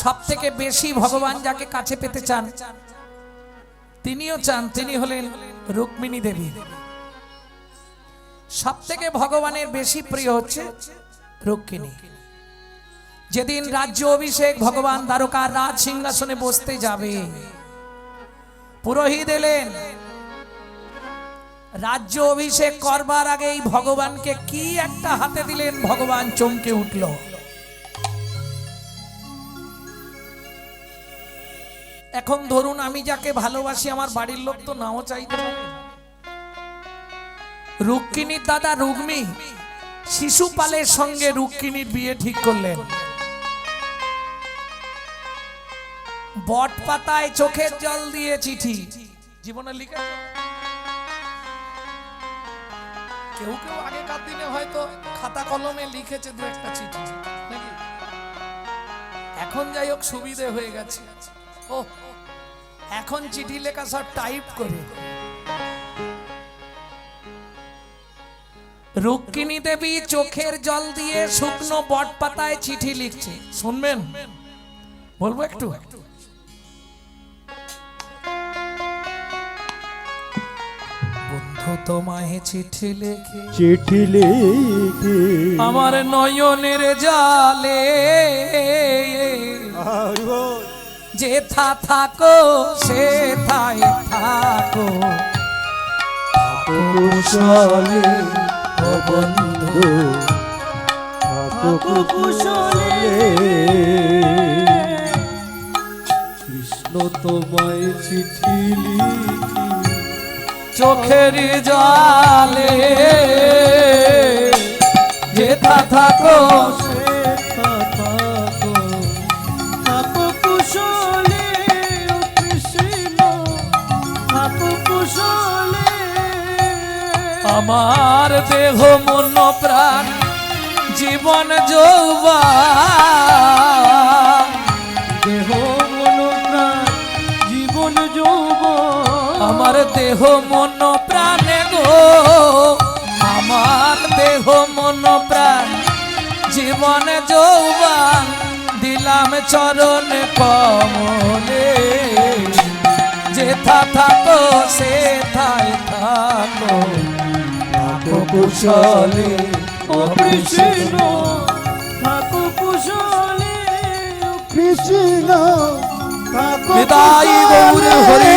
সবথেকে বেশি ভগবান যাকে কাছে পেতে চান তিনিও চান, তিনি হলেন রুক্মিণী দেবী। সবথেকে ভগবানের বেশি প্রিয় হচ্ছে রুক্মিণী। যেদিন রাজ্য অভিষেক ভগবান দ্বারকার রাজ সিংহাসনে বসতে যাবে, পুরোহিত এলেন। রাজ্য অভিষেক করবার আগেই ভগবানকে কি একটা হাতে দিলেন, ভগবান চমকে উঠল। এখন ধরুন আমি যাকে ভালোবাসি, আমার বাড়ির লোক তো নাও চাইতে পারে। রুক্মিণীর দাদা রুগ্মী শিশুপালের সঙ্গে রুক্মিণীর বিয়ে ঠিক করলেন। বট পাতায় চোখের জল দিয়ে চিঠি জীবনে লিখে। কেউ কেউ আগেকার দিনে হয়তো খাতা কলমে লিখেছে দু একটা চিঠি নাকি, এখন যাই হোক সুবিধে হয়ে গেছে। ও এখন চিঠি লেখা সব টাইপ করে। রুক্মিণী দেবী চোখের জল দিয়ে শুকনো বট পাতায় চিঠি লিখছে, শুনবেন? বলবো একটু। বন্ধু তোমায় চিঠি লেখে আমার নয়নের জালে, যেথা থাকো সেথায় থাকো কুশলে ও বন্ধু থাকো কুশলে। কৃষ্ণ তোমায় চিঠি লিখি চোখের জলে, যেথা থাকো সেথা থাকো থাকো কুশলে। কৃষ্ণ থাকো কুশলে। আমার দেহ মন প্রাণ জীবন যৌবন, দেহ মন প্রাণ জীবন যৌবন। আমার দেহ মন প্রাণে গো, আমার দেহ মন প্রাণ জীবন যৌবন দিলাম চরণ কমলে। যেথা থাকো সেথায় থাকো থাকো কুশলে। ও কৃষ্ণ থাকো কুশলে। কৃষ্ণ থাকো কুশলে।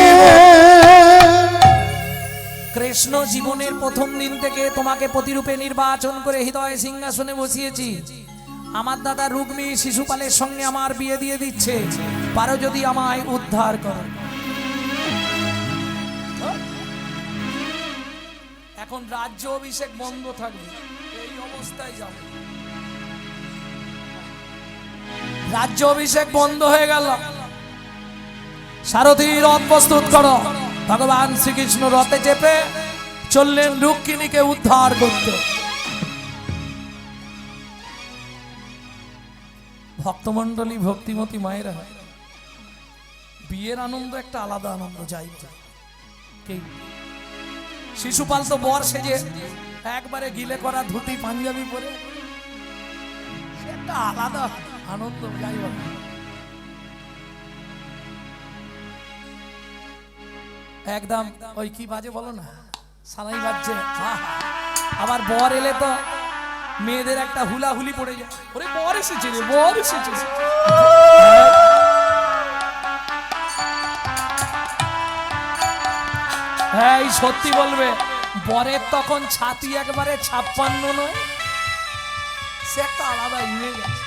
কৃষ্ণ জীবনের প্রথম দিন থেকে তোমাকে প্রতিরূপে নির্বাচন করে হৃদয় সিংহাসনে বসিয়েছি। আমার দাদা রুগ্মী শিশুপালের সঙ্গে আমার বিয়ে দিয়ে দিচ্ছে, পারো যদি আমায় উদ্ধার করো। এখন রাজ্য অভিষেক বন্ধ থাকবে, এই অবস্থায় যাবে। রাজ্য অভিষেক বন্ধ হয়ে গেল। সারথী রথ প্রস্তুত করো। ভগবান শ্রীকৃষ্ণ রথে চেপে চললেন রুক্মিণীকে উদ্ধার করতে। ভক্তমন্ডলী, ভক্তিমতী মায়েরা, বিয়ের আনন্দ একটা আলাদা আনন্দ। যাই শিশুপাল তো বর সেজে একবারে গিলে করা ধুতি পাঞ্জাবি পরে, একটা আলাদা আনন্দ। যাই হোক, একদম ওই কি বাজে বলো না, সানাই বাজছে। আবার বর এলে তো মেয়েদের একটা হুলাহুলি পড়ে যায়। ওরে বর এসেছে রে, বর এসেছে। হ্যাঁ সত্যি বলবে, বরের তখন ছাতি একবারে 56 নয়, সে একটা আলাদা ইমেজ আছে।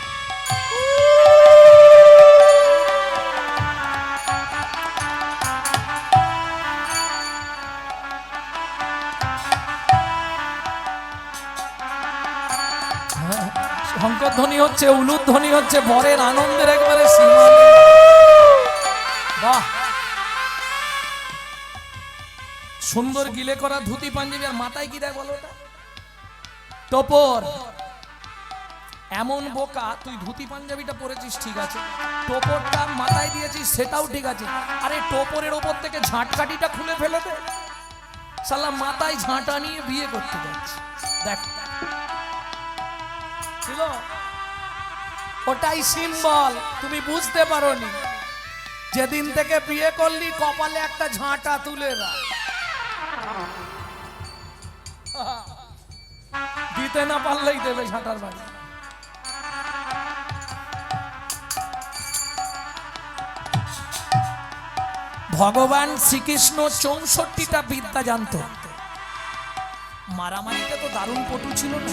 শঙ্করধ্বনি হচ্ছে, উলুধ্বনি হচ্ছে, বরের আনন্দের একবারে সীমা নেই। বাহ, সুন্দর গিলে করা ধুতি পাঞ্জাবি, আর মাথায় কি দেয় বলো? টোপর। এমন বোকা, তুই ধুতি পাঞ্জাবিটা পরেছিস ঠিক আছে, টোপরটা মাথায় দিয়েছিস সেটাও ঠিক আছে, আরে টোপরের ওপর থেকে ঝাঁটকাঠিটা খুলে ফেলে দে। শালা মাথায় ঝাঁটা নিয়ে বিয়ে করতে যাচ্ছে। দেখ ছিল ওটাই সিম্বল, তুমি বুঝতে পারোনি। যেদিন থেকে বিয়ে করলি কপালে একটা ঝাঁটা তুলে দাও, দিতে না পারলেই দেবে ঝাঁটার বাড়ি। ভগবান শ্রীকৃষ্ণ 64টা বিদ্যা জানতো। মারামারিতে তো দারুণ পটু ছিল না।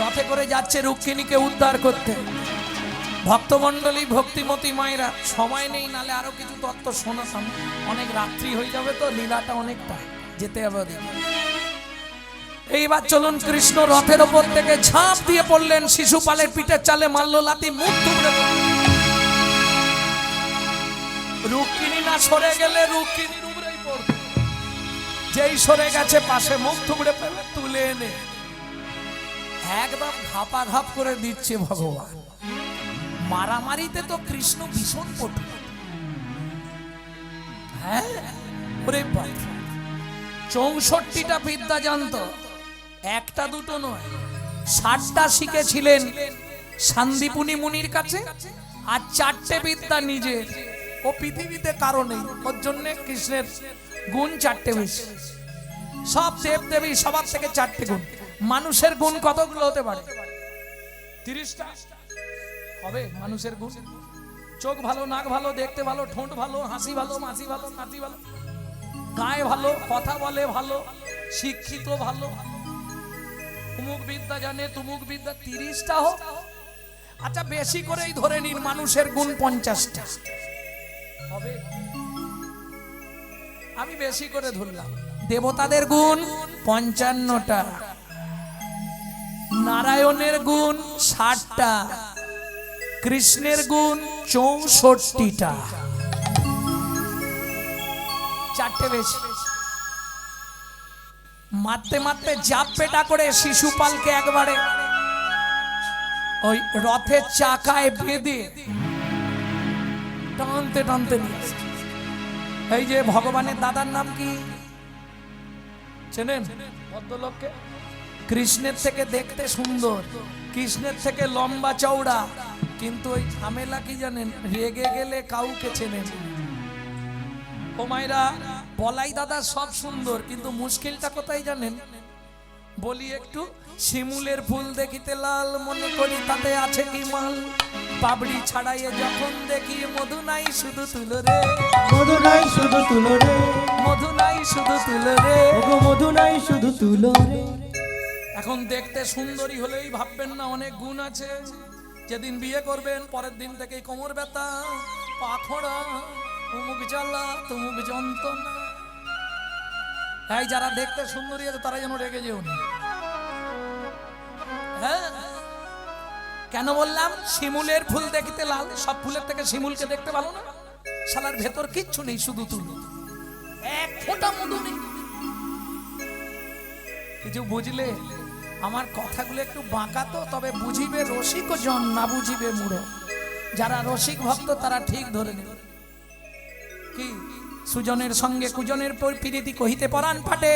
রথে করে যাচ্ছে রুক্মিণীকে উদ্ধার করতে। ভক্তমণ্ডলী ভক্তিমতী মায়েরা, সময় নেই, নালে আরো কিছু তত্ত্ব শোনাতাম, অনেক রাত্রি হয়ে যাবে তো, লীলাটা অনেকটা, যেতে হবে ওদিকে। এইবার চলুন, কৃষ্ণ রথের ওপর থেকে ঝাঁপ দিয়ে পড়লেন, শিশুপালের পিঠের চালে মারল লাথি, মুখ থুবড়ে রুক্মিণী না সরে গেলে রুক্মিণীর উপরেই পড়বে। যেই সরে গেছে পাশে, মুখ থুবড়ে ফেলে তুলে এনে একদম ঘাপা ঘাপ করে দিচ্ছে ভগবান। মারামারিতে তো কৃষ্ণ ভীষণ পটু। হ্যাঁ, ওরে বাপ, 64টা বিদ্যা জানতো, একটা দুটো নয়, 60টা শিখেছিলেন সান্দীপুনি মুনির কাছে, আর 4টে বিদ্যা নিজের। ও পৃথিবীতে কারো নেই, ওর জন্য কৃষ্ণের গুণ 4টে বেশি। সব দেব দেবী সবার থেকে 4টে গুণ। মানুষের গুণ কতগুলো হতে পারে? 30টা হবে মানুষের গুণ। চোখ ভালো, নাক ভালো, দেখতে ভালো, ঠোঁট ভালো, হাসি ভালো, মাসি ভালো, নাতি ভালো, গায়ে ভালো, কথা বলে ভালো, শিক্ষিত ভালো, তুমুক বিদ্যা জানে, তুমুক বিদ্যা। 30টা হোক। আচ্ছা, বেশি করেই ধরে নিন মানুষের গুণ 50টা হবে। আমি বেশি করে ধরলাম। দেবতাদের গুণ 55টা, নারায়ণের গুণ 60টা, কৃষ্ণের গুণ 64টা, 4টে বেশি। মারতে মারতে জাপ পেটা করে শিশুপালকে একবারে ওই রথের চাকায় বেঁধে টানতে টানতে নিয়ে আসছে। এই যে ভগবানের দাদার নাম কি চেনেন? ভদ্রলোককে। কৃষ্ণের থেকে দেখতে সুন্দর, কৃষ্ণের থেকে লম্বা চওড়া, কিন্তু ওই ঝামেলা কি জানেন? রেগে গেলে কাউকে চেনে না। ও মায়েরা, বলাই দাদা সব সুন্দর, কিন্তু মুশকিলটা কোথায় জানেন? বলি একটু, শিমুলের ফুল দেখিতে লাল, মনে করি তাতে আছে কি মাল। পাবড়ি ছাড়াইয়ে যখন দেখি, মধু নাই শুধু তুলো রে, মধু নাই শুধু তুলো রে, মধু নাই শুধু তুলো রে, ওগো মধু নাই শুধু তুলো রে। এখন দেখতে সুন্দরী হলেই ভাববেন না অনেক গুণ আছে। যেদিন বিয়ে করবেন পরের দিন থেকেই কোমর ব্যথা, পাখড়া, উমুক জ্বালা, তুমুক যন্ত্রণা। তাই যারা দেখতে সুন্দরী আছে তারা যেন রেগে যেও না। হ্যাঁ, কেন বললাম? শিমুলের ফুল দেখতে লাল, সব ফুলের থেকে শিমুলকে দেখতে ভালো না? শালার ভেতর কিচ্ছু নেই, শুধু তুলো, এক ফোঁটা মধু নেই। কিছু বুঝলে? আমার কথাগুলো একটু বাঁকা তো, তবে বুঝিবে রসিক জন, না বুঝিবে মূঢ়। যারা রসিক ভক্ত তারা ঠিক ধরে নেবে। কি সুজনের সঙ্গে কুজনের প্রীতি কহিতে পরাণ ফাটে,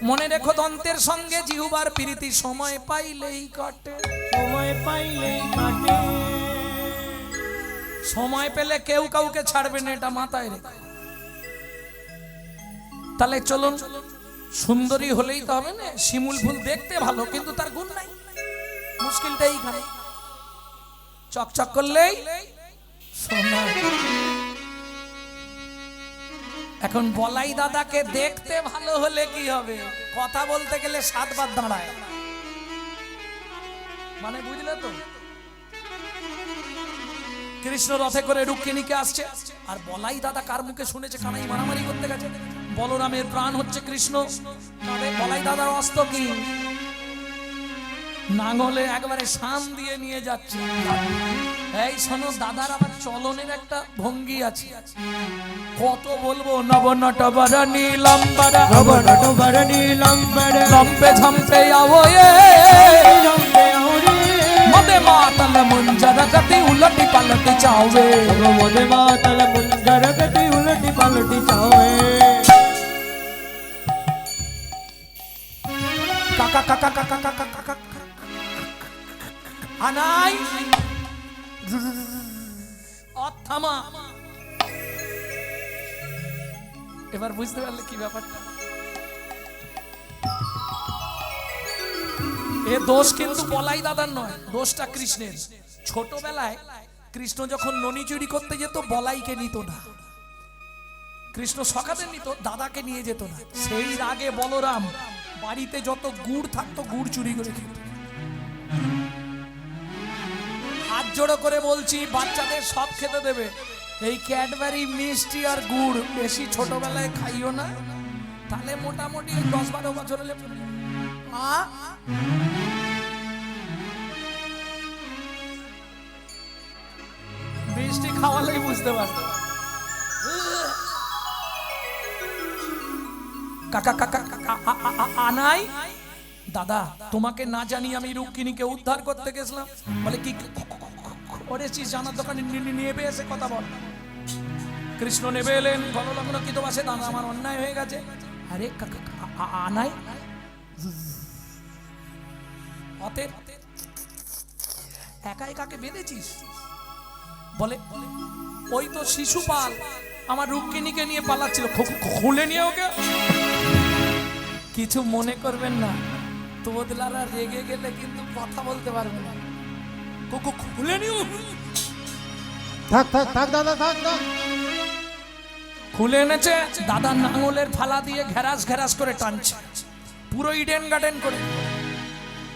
মনে রেখো দন্তের সঙ্গে জিহুবার প্রীতি, সময় পাইলেই কাটে, সময় পাইলেই কাটে। সময় পেলে কেউ কাউকে ছাড়বে না, এটা মাথায় রেখো। তাহলে চলুন, সুন্দরী হলেই তো হবে না। শিমুল ফুল দেখতে ভালো, কিন্তু তার গুণ নাই। মুশকিলটা এইখানে। চকচক করলেই সোনা। এখন বলাই দাদাকে দেখতে ভালো হলে কি হবে? কথা বলতে গেলে 7 বার দাঁড়ায়, মানে বুঝলে তো? কৃষ্ণ রথে করে রুক্মিণীকে আসছে, আর বলাই দাদা কার মুখে শুনেছে কানাই মারামারি করতে গেছে। বলরামের প্রাণ হচ্ছে কৃষ্ণ, তবে বলাই দাদার অস্ত্র কি? নাঙলে একবারে শান দিয়ে নিয়ে যাচ্ছে। এই শোনো, দাদার আবার চলনের একটা ভঙ্গি আছে, কত বলবো। নবনটবরণী লম্বরা, নবনটবরণী লম্বরা, লম্বে ঝম্পে আওয়ে, লম্বে আওরে, মদে মাতাল মুঞ্জর গতি উলটি পালটি চাওয়ে, ওগো মদে মাতাল মুঞ্জর গতি উলটি পালটি চাওয়ে। কাকা কাকা কাকা কাকা কাকা আনাই থামা। এবার বুঝতে পারলে কি ব্যাপারটা? এ দোষ কিন্তু বলাই দাদার নয়, দোষটা কৃষ্ণের। ছোটবেলায় কৃষ্ণ যখন ননি চুরি করতে যেত বলাইকে নিত না, কৃষ্ণ সখাদের নিত, দাদাকে নিয়ে যেত না। সেই রাগে বলরাম বাড়িতে যত গুড় থাকতো গুড় চুরি করে খেত। হাত জোড়ো করে বলছি, বাচ্চাদের সব খেতে দেবে, এই ক্যাডবেরি মিষ্টি আর গুড় বেশি ছোটবেলায় খাইও না, তাহলে মোটামুটি 10-12 বছর হলে মিষ্টি খাওয়ালেই বুঝতে পারতো। কাকা কাকা আনাই দাদা, তোমাকে না জানি আমি রুক্মিণীকে উদ্ধার করতে গেছিলাম। বলে কি করেছিস? জানার দোকানে নেবে এসে কথা বল। কৃষ্ণ নেবে এলেন, বললগ্ন কি তো বাসে, দাদা আমার অন্যায় হয়ে গেছে। আরে কাকা আনাই অতের একা একাকে বেঁধেছিস? বলে ওই তো শিশুপাল আমার রুক্মিণীকে নিয়ে পালাচ্ছিল, খুলে নিয়ে ওকে। কিছু মনে করবেন না, তোদলারা রেগে গেলে কিন্তু কথা বলতে পারবে না। খুলে নিও, থাক থাক থাক দাদা, থাক থাক। খুলে এনেছে, দাদা নাঙলের ফালা দিয়ে ঘেরাস ঘেরাস করে টানছে, পুরো ইডেন গার্ডেন করে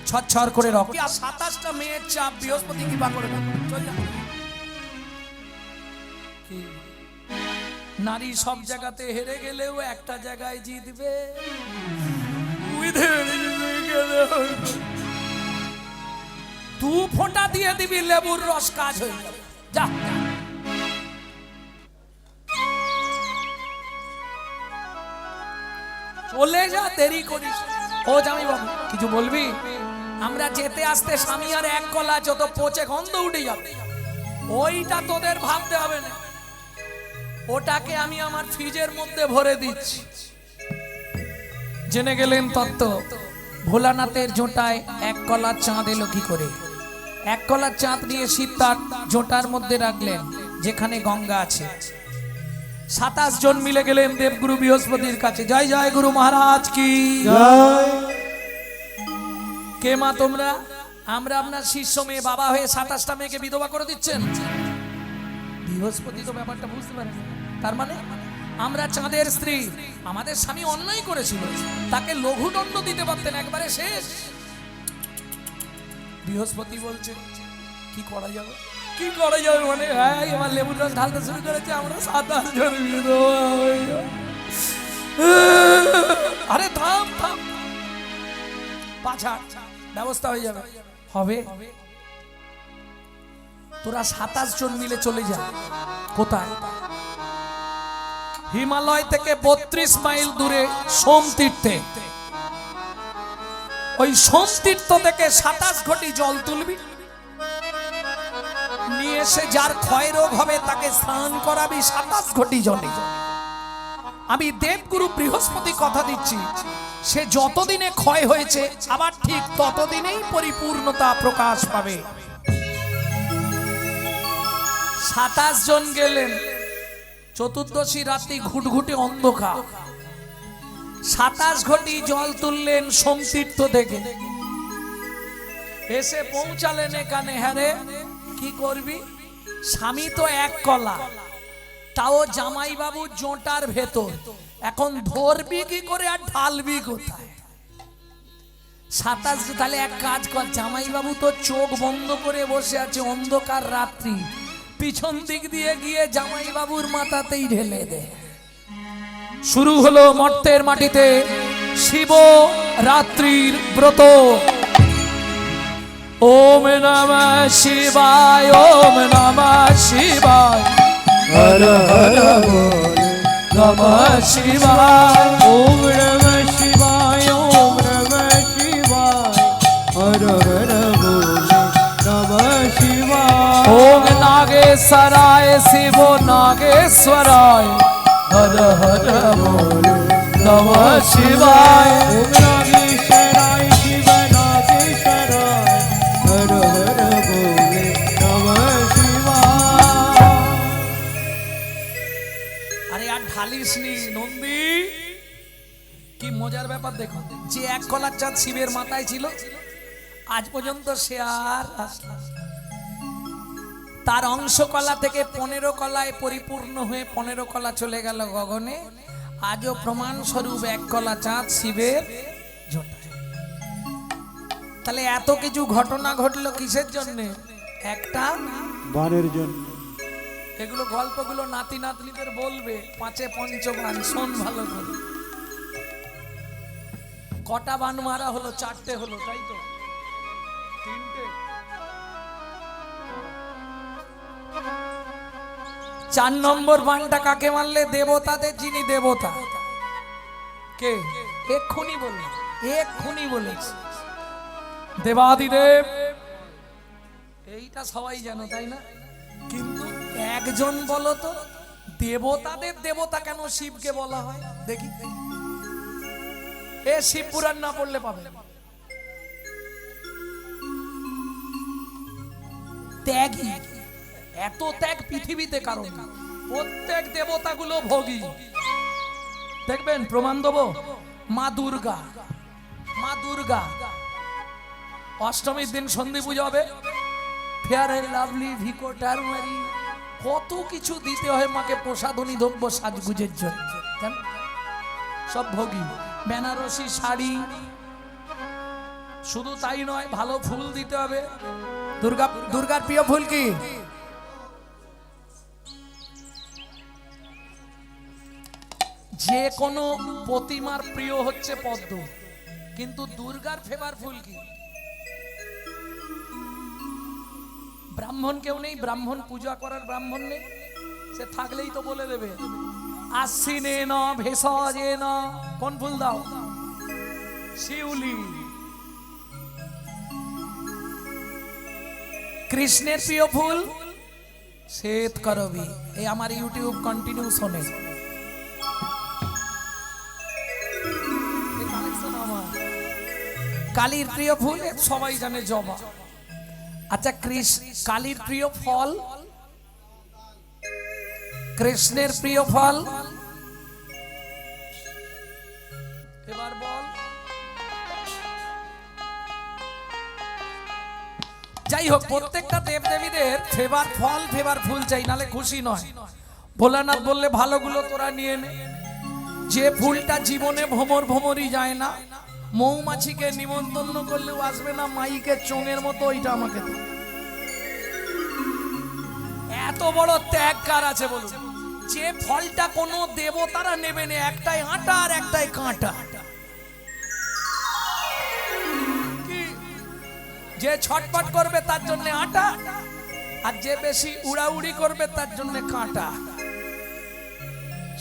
ছচ্ছর করে রক্ত। আর 27টা মেয়ের চাপ, বৃহস্পতি কৃপা করে চল যা। নারী সব জায়গাতে হেরে গেলেও একটা জায়গায় জিতবে। দু ফোঁটা দিয়ে দিবি লেবুর রস, কাজ হয়ে যাবে। যা চলে যা, দেরি করিস। ও জামাই বাবু কিছু বলবি? আমরা যেতে আসতে স্বামী আর এক কলা যত পচে গন্ধ উঠে যাবে, ওইটা তোদের ভাবতে হবে না, ওটাকে আমি আমার ফ্রিজের মধ্যে ভরে দিচ্ছি। জেনে গেলেন তত্ত্ব। ভোলানাথের জোটায় এক কলার চাঁদ এলো কি করে? এক কলার চাঁদ নিয়ে শিব তার জোটার মধ্যে রাখলেন যেখানে গঙ্গা আছে। 27 জন মিলে গেলেন দেবগুরু বৃহস্পতির কাছে। জয় জয় গুরু মহারাজ কি জয়। কে মা তোমরা? আমরা আপনার শিষ্য মেয়ে, বাবা হয়ে 27টা মেয়েকে বিধবা করে দিচ্ছেন। বৃহস্পতি তো ব্যাপারটা বুঝতে পারেন। তার মানে আমরা চাঁদের স্ত্রী, আমাদের স্বামী অন্যায় করেছিল, তাকে লঘুদণ্ড দিতে পারতেন, একবারে শেষ। বৃহস্পতি বলছে কি করা যাবে? কি করা যাবে মানে, হ্যাঁ এবার লেবুর রস ঢালতে শুরু করেছে, আমরা 27 জন বিধবা হয়ে যাব। আরে থাম থাম, পাছা ব্যবস্থা হয়ে যাবে। হবে? তোরা 27 জন মিলে চলে যা। কোথায়? হিমালয় থেকে 32 মাইল দূরে সোমতীর্থে। ওই সোমতীর্থ থেকে 27 ঘটি জল তুলবি, নিয়ে এসে যার ক্ষয় রোগ হবে তাকে স্নান করাবি 27 ঘটি জলে। আমি দেবগুরু বৃহস্পতি কথা দিচ্ছি, সে যতদিনে ক্ষয় হয়েছে আবার ঠিক ততদিনেই পরিপূর্ণতা প্রকাশ পাবে। 27 জন গেলেন, চতুর্দশী রাত্রি ঘুটঘুটে অন্ধকার। 27 ঘটি জল তুললেন সোমতীর্থ থেকে, এসে পৌঁছালেন এখানে। হ্যাঁ রে কি করবি? স্বামী তো এক কলা, তাও জামাই বাবু জোটার ভেতর, এখন ধরবি কি করে আর ঢালবি কোথায়? 27, তাহলে এক কাজ কর, জামাই বাবু তো চোখ বন্ধ করে বসে আছে, অন্ধকার রাত্রি, পিছন দিক দিয়ে গিয়ে জামাই বাবুর মাথাতেই ঢেলে দে। শুরু হলো মর্তের মাটিতে শিব রাত্রির ব্রত। ওম নমঃ শিবায়, ওম নমঃ শিবায়, হর হর বলে নমঃ শিবায়, ওম নমঃ শিবায়, ওম নমঃ শিবায়, হর হর বলে নমঃ শিবায়। ওম নাগেশ্বরায় শিব নাগেশ্বরায়, হর হর বলে নমঃ শিবায়। ওম নাগেশ্বরায় শিব নাগেশ্বরায়, হর হর বলে নমঃ শিবায়। ঢালিসনি নন্দী। কি মজার ব্যাপার দেখো, যে এক কলার চাঁদ শিবের মাথায় ছিল আজ পর্যন্ত সে আর আসলো না। তার অংশ কলা থেকে 15 কলায় পরিপূর্ণ হয়ে 15 কলা চলে গেল গগনে। আজও প্রমাণ স্বরূপ এক কলা চাঁদ শিবের জটায়। তাহলে এত কিছু ঘটনা ঘটলো কিসের জন্য? একটা বানের জন্য। এগুলো গল্পগুলো নাতি নাতনিদের বলবে, পাঁচে পঞ্চবান শোন ভালো করে। কটা বান মারা হলো? 4টে হলো, তাই তো? 3টে। 4 নম্বর বানটা কাকে মারলে? দেবতাদের, যিনি দেবতা। কে? এক্ষুনি বলল, এক্ষুনি বলেছে দেবাদিদেব। এইটা সবাই জানো, তাই না? কিন্তু একজন বলো তো, দেবতাদের দেবতা কেন শিবকে বলা হয়? দেখি, এ শিব পুরাণ না পড়লে পাবে। ত্যাগী, এত ত্যাগ পৃথিবীতে কারণ। প্রত্যেক দেবতাগুলো ভোগী। দেখবেন, প্রমাণ দেবো। মা দুর্গা, মা দুর্গা অষ্টমীর দিন সন্ধি পুজো হবে। ফেয়ার এন্ড লাভলি, ভিকো, টারমারি, কত কিছু দিতে হয় মাকে প্রসাধনী দ্রব্য সাজগুজের জন্য। কেন? সব ভোগী। বেনারসি শাড়ি, শুধু তাই নয়, ভালো ফুল দিতে হবে। দুর্গার প্রিয় ফুল কি? যে কোনো প্রতিমার প্রিয় হচ্ছে পদ্ম, কিন্তু দুর্গার ফেভার ফুল কি? ব্রাহ্মণ কেউ নেই? ব্রাহ্মণ পূজা করার ব্রাহ্মণ নেই? সে থাকলেই তো বলে দেবে। আশ্বিনে ন ভেষজে ন, কোন ফুল দাও? শিউলি। কৃষ্ণের প্রিয় ফুল শ্বেত করবী। এই আমার ইউটিউব কন্টিনিউ শোনে। কালীর প্রিয় ফুল সবাই জানে, জবা। আচ্ছা, কালীর প্রিয় ফল? কৃষ্ণের প্রিয় ফল? এবার বল। যাই হোক, প্রত্যেকটা দেবদেবীদের ফেভার ফল, ফেভার ফুল চাই, নালে খুশি নয়। ভোলানাথ বললে ভালোগুলো তোরা নিয়ে নে। যে ফুলটা জীবনে ভ্রমর ভ্রমরই যায় না, মৌমাছিকে নিমন্ত্রণ করলেও আসবে না, মাইকে চোঙের মতো, ওইটা আমাকে দে। এত বড় ত্যাগ কার আছে বলুন? যে ফলটা কোনো দেবতারা নেবে না, একটাই আটা আর একটাই কাঁটা। যে ছটপট করবে তার জন্য আটা, আর যে বেশি উড়াউড়ি করবে তার জন্য কাঁটা।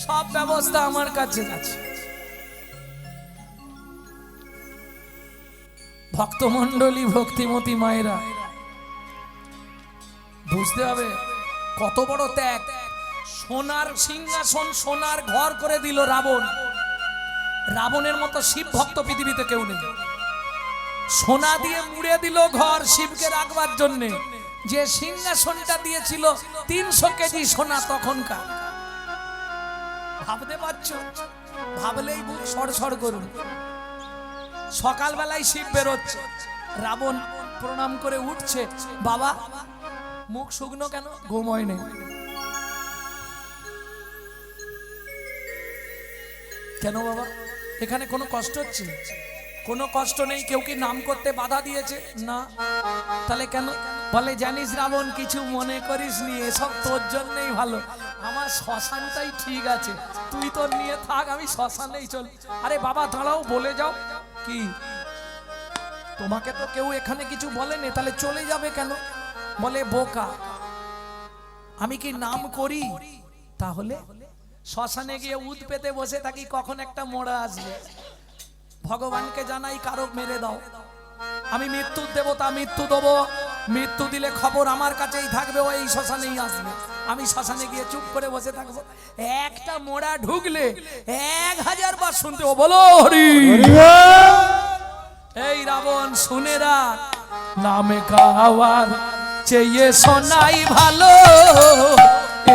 সব ব্যবস্থা আমার কাছে আছে। ভক্তমণ্ডলী, ভক্তিমতী মায়েরা, বুঝতে হবে কত বড় ত্যাগ। সোনার সিংহাসন, সোনার ঘর করে দিল রাবণ। রাবণের মতো শিব ভক্ত পৃথিবীতে কেউ নেই। সোনা দিয়ে মুড়ে দিল ঘর শিবকে রাখবার জন্য। যে সিংহাসনটা দিয়েছিল 300 কেজি সোনা তখনকার। ভাবতে পারছো? ভাবলেই বুক সড়সড় করুন। সকালবেলায় শিব বেরোচ্ছে, রাবণ প্রণাম করে উঠছে, বাবা মুখ শুকনো কেন? ঘুমোয় নেই। কেন বাবা, এখানে কোনো কষ্ট হচ্ছে? কোনো কষ্ট নেই। কেউ কি নাম করতে বাধা দিয়েছে? না। তাহলে কেন? বলে জানিস রাবণ, কিছু মনে করিস নি, এসব তোর জন্যই ভালো। আমার শ্মশানটাই ঠিক আছে, তুই তোর নিয়ে থাক, আমি শ্মশানেই চল। আরে বাবা দাঁড়াও, বলে যাও। কি? তোমাকে তো কেউ এখানে কিছু বলেনি, তাহলে চলে যাবে কেন? বলে বোকা, আমি কি নাম করি? তাহলে শ্মশানে গিয়ে উদ পেতে বসে থাকি, কখন একটা মোড়া আসবে। ভগবানকে জানাই, কারো মেরে দাও, আমি মৃত্যুর দেবতা, মৃত্যু দেবো। মৃত্যু দিলে খবর আমার কাছেই থাকবে, ও এই শ্মশানেই আসবে। আমি শ্মশানে গিয়ে চুপ করে বসে থাকবো। একটা মোড়া ঢুকলে 1000 বার শুনতে, ও বলো হরি। এই রাবণ শুনে রাখ, নামে গাওয়ার চেয়ে শোনাই ভালো,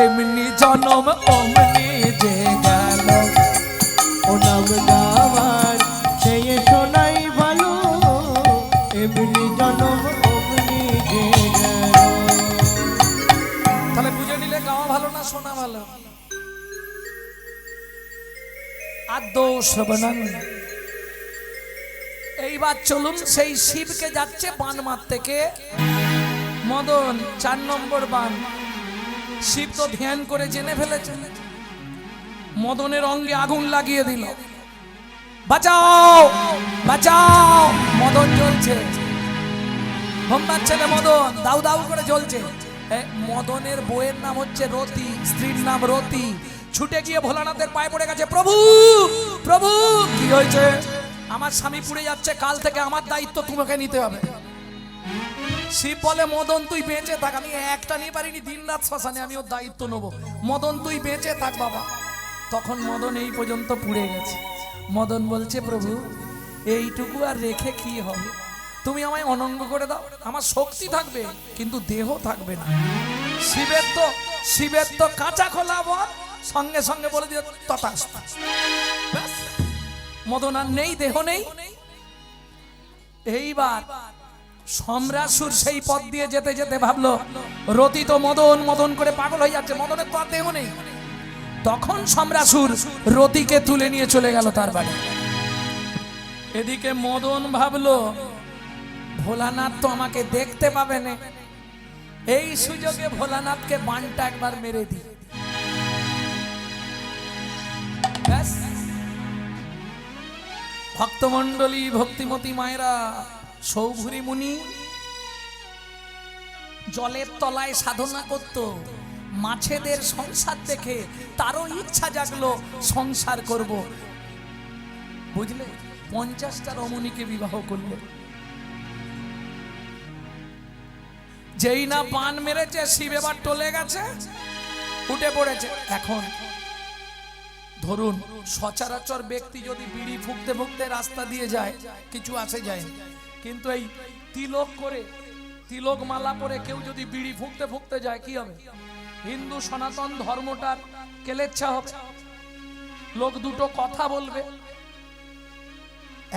এমনি জনম অমনি যে তাহলে বুঝে নিলে গাওয়া ভালো না শোনা ভালো? আদৌ শ্রবণং। এইবার চলুন সেই শিবকে যাচ্ছে বান মারতে কে? মদন। 4 নম্বর বান। শিব তো ধ্যান করে জেনে ফেলেছে, মদনের অঙ্গে আগুন লাগিয়ে দিল। বাঁচাও বাঁচাও, মদন জ্বলছে। হোমনাথ ছেলে মদন দাউ দাউ করে জ্বলছে। মদনের বউয়ের নাম হচ্ছে রতি, স্ত্রীর নাম রতি। ছুটে গিয়ে ভোলানাথের পায়ে পড়ে গেছে, প্রভু প্রভু কি হয়েছে? আমার স্বামী পুড়ে যাচ্ছে, কাল থেকে আমার দায়িত্ব তোমাকে নিতে হবে। শিব বলে, মদন তুই বেঁচে থাক, আমি একটা নিয়ে পারিনি, দিন রাত শ্মশানে আমি ওর দায়িত্ব নেবো। মদন তুই বেঁচে থাক বাবা। তখন মদন এই পর্যন্ত পুড়ে গেছে। মদন বলছে, প্রভু এইটুকু আর রেখে কি হবে? তুমি আমায় অনঙ্গ করে দাও, আমার শক্তি থাকবে কিন্তু দেহ থাকবে না। শিবের তো কাঁচা খোলা বল, সঙ্গে সঙ্গে বলে দিও তথাস্তু। মদন আর নেই, দেহ নেই। এইবার সম্রাসুর সেই পথ দিয়ে যেতে যেতে ভাবলো, রতি তো মদন মদন করে পাগল হয়ে যাচ্ছে, মদনের তো আর দেহ নেই। তখন সম্রাসুর রতিকে তুলে নিয়ে চলে গেল তার বাড়ি। এদিকে মদন ভাবলো, ভোলানাথ তো আমাকে দেখতে পাবে না, এই সুযোগে ভোলানাথকে বানটা একবার মেরে দি। ভক্তমন্ডলী, ভক্তিমতী মায়েরা, সৌভুরী মুনি জলের তলায় সাধনা করত। মাছেদের সংসার দেখে তারও ইচ্ছা জাগলো সংসার করব, বুঝলে? 50টা রমণীকে বিবাহ করলো। যেই না পান মেরেছে, শিব এবার টলে গেছে, উঠে পড়েছে। এখন ধরুন সচরাচর ব্যক্তি যদি বিড়ি ফুঁকতে ফুঁকতে রাস্তা দিয়ে যায়, কিছু আসে যায়, কিন্তু এই তিলক করে, তিলক মালা পরে কেউ যদি বিড়ি ফুঁকতে ফুঁকতে যায়, কি হবে? হিন্দু সনাতন ধর্মটার কেলেচ্ছা হবে, লোক দুটো কথা বলবে।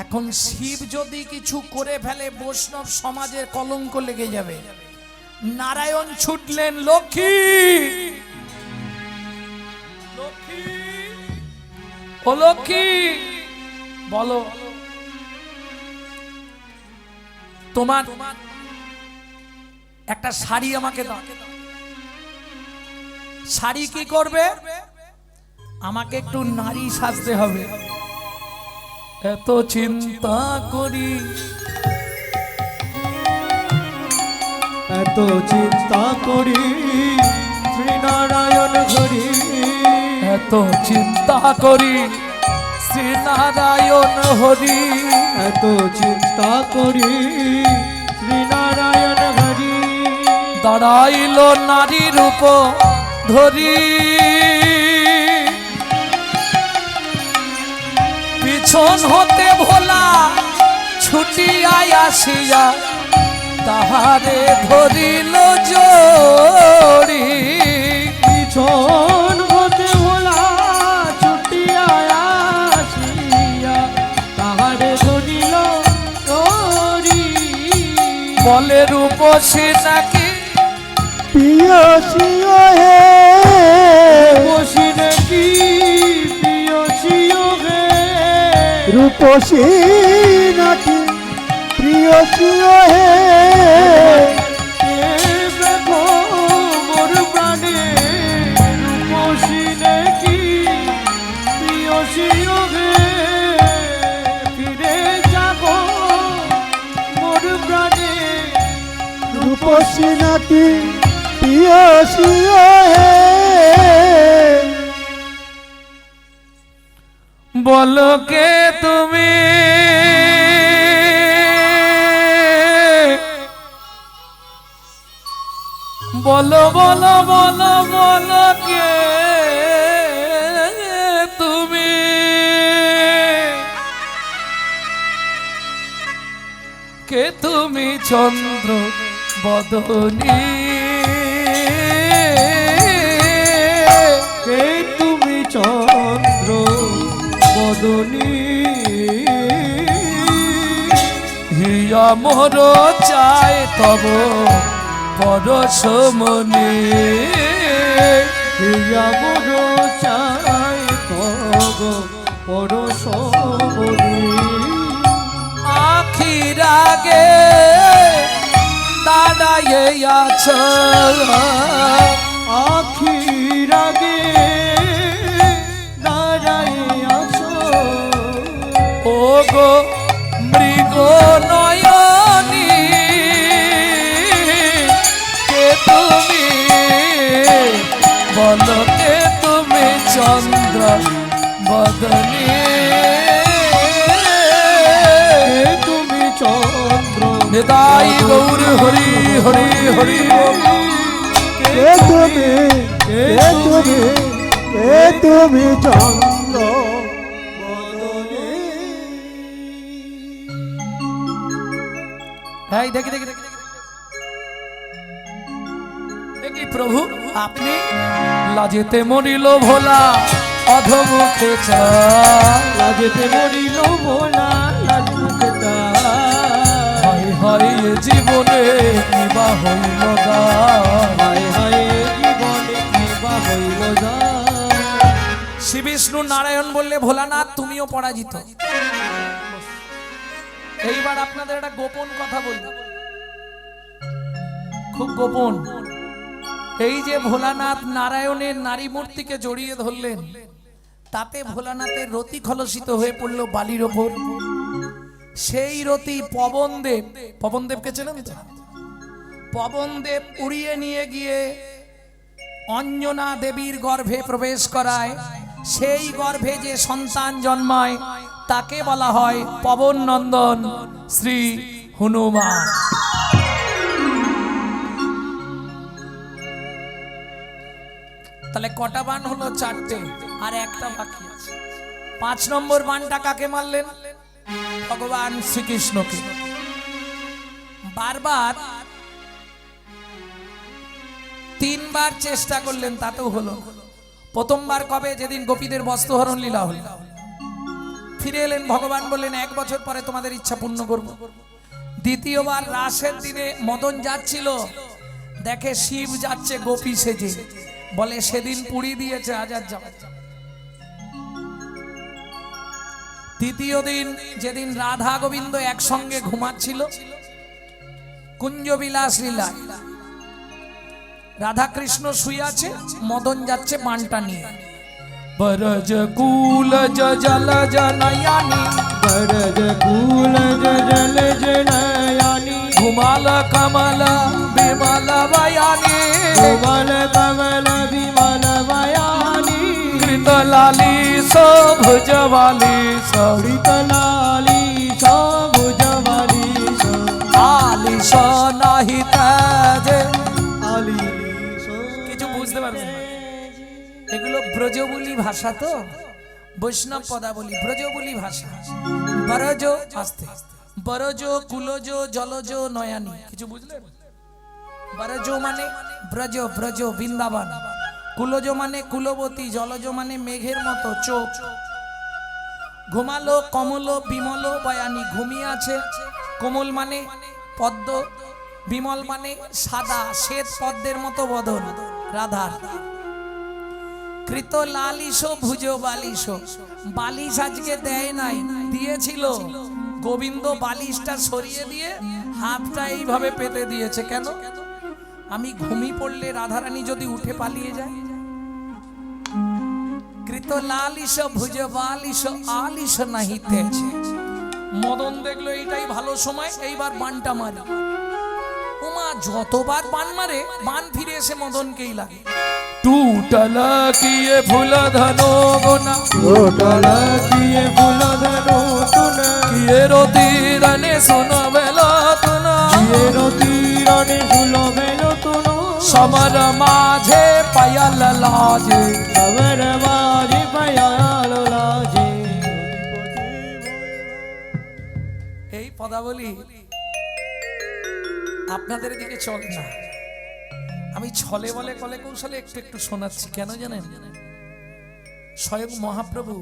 এখন শিব যদি কিছু করে ফেলে, বৈষ্ণব সমাজের কলঙ্ক লেগে যাবে। নারায়ণ ছুটলেন, লক্ষ্মী লক্ষ্মী ও লক্ষ্মী, বলো তোমার একটা শাড়ি আমাকে দাও। শাড়ি কি করবে? আমাকে একটু নারী সাজতে হবে। এত চিন্তা করি, এত চিন্তা করি শ্রীনারায়ণ হরি, এত চিন্তা করি শ্রীনারায়ণ হরি, এত চিন্তা করি শ্রীনারায়ণ হরি। দাঁড়াইল নারী রূপ ধরি, পিছন হতে ভোলা ছুটিয়া আসিয়া তাহারে ধরিল জড়ি। পিছন হতে ভোলা ছুটিয়া আসিয়া তাহারে ধরিল জড়ি। বলে রূপসী নাকি প্রিয়সী হে, রূপসী নাকি প্রিয়সী হে, রূপসী নাকি প্রিয়সী হে। দেখো মোর প্রাণে রূপসী নাকি প্রিয়সী হে, ফিরে যাব মোর প্রাণে রূপসী নাকি প্রিয়সী হে। বলো কে তুমি, বলো বলো বলো বলো কে তুমি, কে তুমি চন্দ্র বদনী, কে তুমি চন্দ্র বদনী, হিয়া মোর চায় তব পরশমণি। দাঁড়ায়ে আছো আখির আগে দাঁড়ায় আছো ও গো মৃগ নয়নী কে তুমি বলো কে তুমি চন্দ্র বদনী তুমি চন্দ্র নিতাই গৌর হরি হরি হরি কে তুমি কে তুমি কে তুমি চন্দ্র বদনে এই দেখি দেখি দেখি দেখি প্রভু আপনি লাজেতে মরিল ভোলা অধমুখে চা লাগতে মরিল ভোলা লাজুকে হায় হায় এ জীবনে কিবা হইল গা হায় হায় জীবনে কিবা হইল যা শ্রী বিষ্ণু নারায়ণ বললে ভোলানাথ তুমিও পরাজিত। এইবার আপনাদের একটা গোপন কথা বলবো, খুব গোপন। এই যে ভোলানাথ নারায়ণের নারী মূর্তিকে জড়িয়ে ধরলেন, তাতে ভোলানাথের রতি খলসিত হয়ে পড়লো বালির ওপর। সেই রতি পবনদেব, পবনদেবকে চেনেন তো? পবনদেব উড়িয়ে নিয়ে গিয়ে অঞ্জনা দেবীর গর্ভে প্রবেশ করায়। সেই গর্ভে যে সন্তান জন্মায় তাকে বলা হয় পবন নন্দন শ্রী হনুমান। তাহলে কটা বান হলো? চারটে, আর একটা বাকি আছে। 5 নম্বর বানটা কাকে মারলেন? ভগবান শ্রীকৃষ্ণকে। বারবার 3 বার চেষ্টা করলেন, তাতেও হলো। প্রথমবার কবে? যেদিন গোপীদের বস্ত্রহরণ লীলা হল। ফিরে এলেন, ভগবান বললেন 1 বছর পরে তোমাদের ইচ্ছা পূর্ণ করব। দ্বিতীয়বার রাসের দিনে মদন যাচ্ছিল, দেখে শিব যাচ্ছে গোপী সেজে, বলে সেদিন পুরী দিয়েছে, আজ আর যাবে। তৃতীয় দিন যেদিন রাধা গোবিন্দ একসঙ্গে ঘুমাচ্ছিল কুঞ্জবিলাস লীলা, রাধা কৃষ্ণ শুয়ে আছে, মদন যাচ্ছে বানটা নিয়ে। বরজ কুল জল জনয়ানি বরদ কুল জল জনয়ানি ঘুমাল কমল বিমল বয়ানি কোমল কমল বিমল বয়ানি কৃত লালি ভুজবালি কৃতলালি সভুজবালি আলিশ নাহি তাজে। আলি কিছু বুঝতে পারবেন না, এগুলো ব্রজবুলি ভাষা, তো বৈষ্ণব পদাবলী, ব্রজবুলি ভাষা। বরজ আস্তে, বরজ কুলজ জলজ নয়ানি, কিছু বুঝলেন? বরজ মানে ব্রজ, ব্রজ বৃন্দাবন। কুলজ মানে কুলবতী, জলজ মানে মেঘের মতো চোখ। ঘুমালো কমল বিমল বয়ানি, ঘুমিয়ে আছে। কোমল মানে পদ্ম, বিমল মানে সাদা শ্বেত পদ্মের মতো বদন রাধার। কৃত লালিশ ভুজ বালিশ, বালিশ আজকে দেয় নাই, দিয়েছিল। গোবিন্দ বালিশটা সরিয়ে দিয়ে হাতটা এইভাবে পেতে দিয়েছে। কেন? আমি ঘুমিয়ে পড়লে রাধারানী যদি উঠে পালিয়ে যায়। কৃত লালিশ ভুজ বালিশ আলিশ নাহি তেছে। মদন দেখলো এইটাই ভালো সময়, এইবার বানটা মারি। উমা যতবার বান মারে, বান ফিরে এসে মদনকেই লাগে। टूटल किए फूल धनो गुना, टोटल किए फूल धनो तुन किए रोती रने सुनो बेलो तुना, किए रोती रने सुनो बेलो तुनो समर माझे पायल लाजे, समर माझे पायल लाजे। এই পদাবলী আপনাদের দিকে চলে না, আমি ছলে বলে কলে কৌশলে একটু একটু শোনাচ্ছি। কেন জানেন? স্বয়ং মহাপ্রভু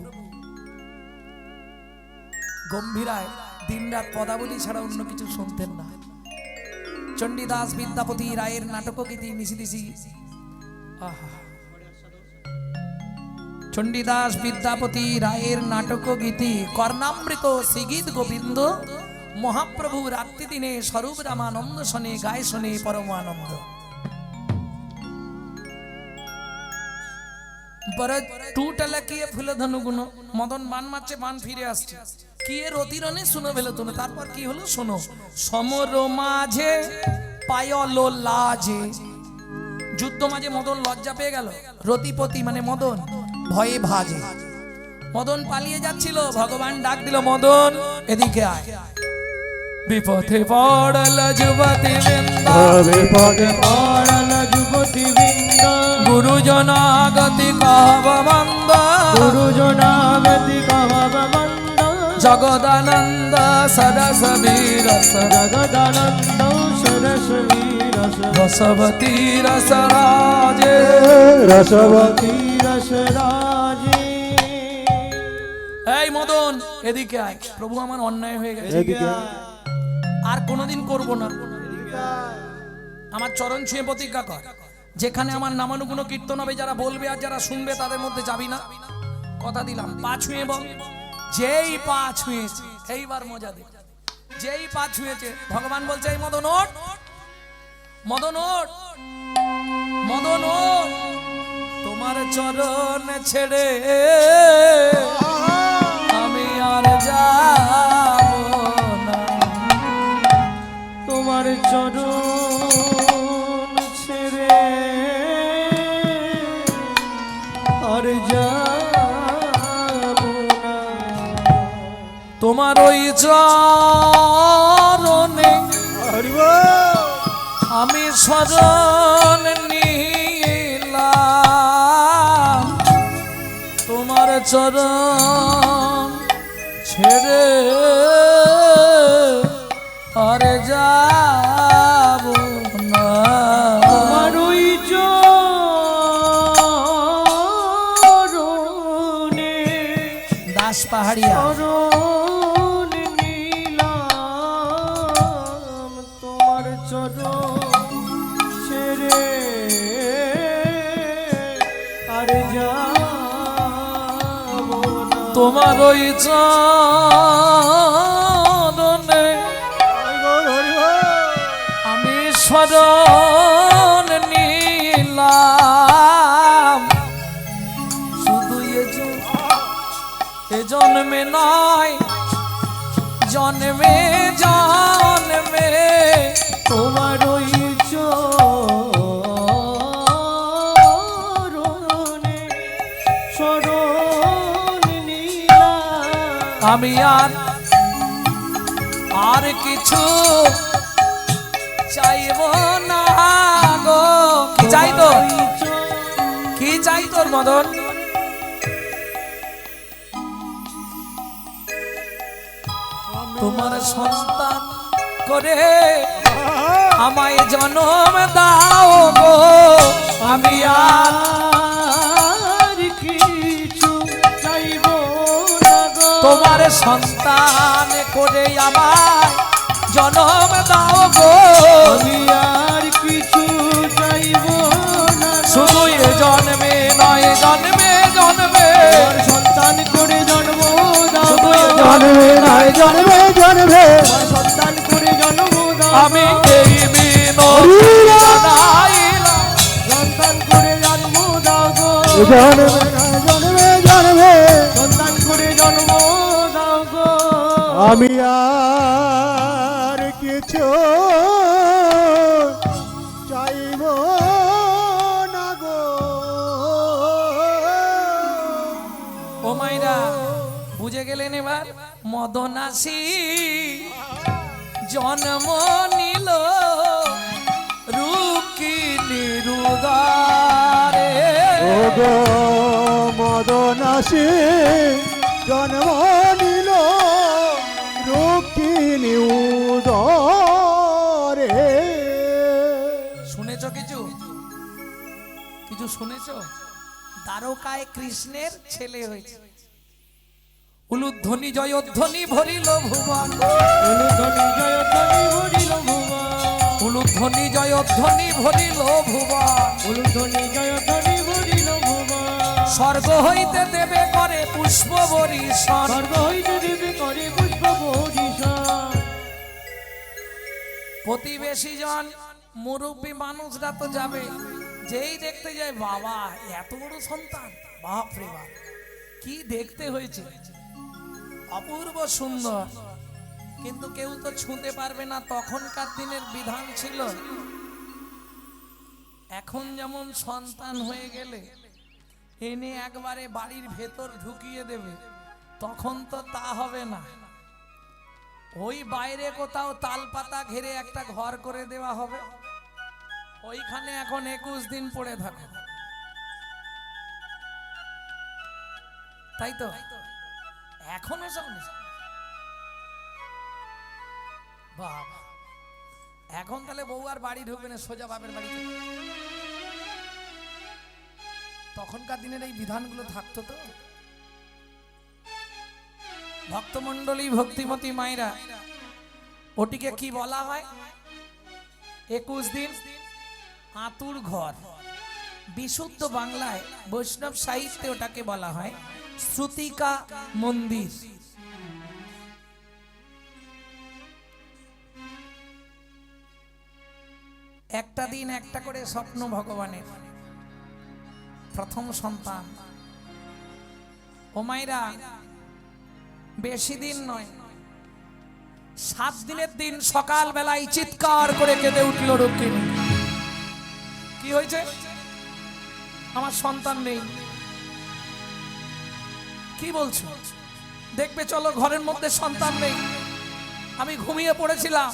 গম্ভীরায় দিনরাত পদাবলী ছাড়া অন্য কিছু শুনতেন না। চণ্ডীদাস বিদ্যাপতি রায়ের নাটকগীতি মিশিদিশি, চণ্ডীদাস বিদ্যাপতি রায়ের নাটকগীতি কর্ণামৃত শ্রীগীত গোবিন্দ মহাপ্রভু রাত্রি দিনে স্বরূপ রামানন্দ শোনে, গায়ে শোনে পরম আনন্দ। পরে টুটালা কি ফুলে ধনুগুণ মদন বান মারছে, বান ফিরে আসছে, কি এর অতিরণে শুনো ভেলো তুমি। তারপর কি হলো শোনো, সমর মাঝে পায়ল লাজে, যুদ্ধ মাঝে মদন লজ্জা পেয়ে গেল, রতিপতি মানে মদন ভয়ে ভাজে। মদন পালিয়ে যাচ্ছিল, ভগবান ডাক দিল, মদন এদিকে আয়। বিপথে পড়ল যুবতী বৃন্দ, বিপদে পড়ল যুবতী বৃন্দ, গুরুজনাগতি কহব মন্দ, গুরুজনাগতি কহব মন্দ, জগদানন্দ সরস বীরস, জগদানন্দ সরস বীরস, রসবতী রসরাজে, রসবতী রসরাজে। এই মদন এদিকে আয়, প্রভু আমার অন্যায় হয়ে গেছে, এদিকে আর কোনোদিন করব না। আমার চরণ ছুঁয়ে প্রতিজ্ঞা কর, যেখানে আমার নামানুগুণ কীর্তন হবে, যারা বলবে আর যারা শুনবে তাদের মধ্যে যাবি না, কথা দিলাম। পা ছুঁয়ে বল, যেই পা ছুঁয়েছে, এইবার মজা দে, যেই পা ছুঁয়েছে ভগবান বলছে, এই মদন ওঠ, মদন ওঠ, মদন ওঠ, তোমার চরণ ছেড়ে আমি আর যাব না, তোমার চরণ ছেড়ে আর যাব না, তোমার ওই চরণে আমি শরণ নিলাম, তোমার চরণ ছেড়ে আর যাব না, তোমার ওই চরণে দাস পাহাড়িয়া চরণ নিলাম, তোমার চরণ ছেড়ে আর যাব না, তোমার ওই চরণে আমি শরণ নিলাম, শুধু এ জন্মে নয়, জন্মে জন্মে তোমার ওই চরণে শরণ নিলাম, আমি আর কিছু চাইব না গো। কি চাই তোর, কি চাই তোর মদন? তোমার সন্তান করে আমায় জন্ম দাও গো, আমি আর কিছু চাইব না গো, তোমার সন্তান করে আমায় জন্ম দাও গো, আমি আর কিছু চাইব না গো, শুধু এ জন্মে নয়, জন্মে জন্মে আমার সন্তান করে জন্ম দাও, শুধু এ জন্মে নয় জন্মে জন্মে আমার সন্তান করে জন্ম দাও, আমি এই মিনতি জানাইলাম, সন্তান করে জন্ম দাও গো, জন্মে জন্মে জন্মে সন্তান করে জন্ম দাও গো, আমি আর কিছু চাইব না গো। ও মাইরা বুঝে গেলেন এবার? মদন আসি জন্ম নিল রুকিনী রুদারে, ও গো মদনাসি জন্ম নিল রুক্মিণী উদরে। শুনেছ কিছু, কিছু শুনেছ? দ্বারকায় কৃষ্ণের ছেলে হয়েছে, উলুধ্বনি জয়ধ্বনি ভরিল ভুবন, উলুধ্বনি জয়ধ্বনি ভরিল ভুবন, উলুধ্বনি জয়ধ্বনি ভরিল ভুবন, উলুধ্বনি জয়ধ্বনি ভরিল ভুবন, স্বর্গ হইতে দেবে করে পুষ্প বরিশন, স্বর্গ হইতে দেবে করে পুষ্প বরিশন, প্রতিবেশী জন মুরব্বী মানুষরা তো যাবে, যেই দেখতে যায় বাবা এত বড় সন্তান, বাপ রে বাপ কি দেখতে হয়েছে, অপূর্ব সুন্দর, কিন্তু কেউ তো ছুঁতে পারবে না। তখনকার দিনের বিধান ছিল, এখন যেমন সন্তান হয়ে গেলে এনে একবারে বাড়ির ভেতর ঢুকিয়ে দেবে, তখন তো তা হবে না। ওই বাইরে কোথাও তাল পাতা ঘিরে একটা ঘর করে দেওয়া হবে, ওইখানে এখন 21 দিন পড়ে থাকো, তাই তো এখনো সব বাবা। এখন তাহলে বউ আর বাড়ি ঢুকবে না, সোজা বাপের বাড়ি। তখনকার দিনের এই বিধানগুলো থাকতো তো। ভক্তমণ্ডলী, ভক্তিমতী মায়েরা, ওটিকে কি বলা হয়? 21 দিন আতুর ঘর। বিশুদ্ধ বাংলায় বৈষ্ণব সাহিত্যে ওটাকে বলা হয় শ্রুতিকা মন্দির। একটা দিন একটা করে স্বপ্ন ভগবানের, প্রথম সন্তান। ও মায়েরা, বেশি দিন নয়, 7 দিনের দিন সকাল বেলায় চিৎকার করে কেঁদে উঠল রুক্মিণী। কি হয়েছে? আমার সন্তান নেই। কি বলছো? দেখবে চলো, ঘরের মধ্যে সন্তান নেই। আমি ঘুমিয়ে পড়েছিলাম,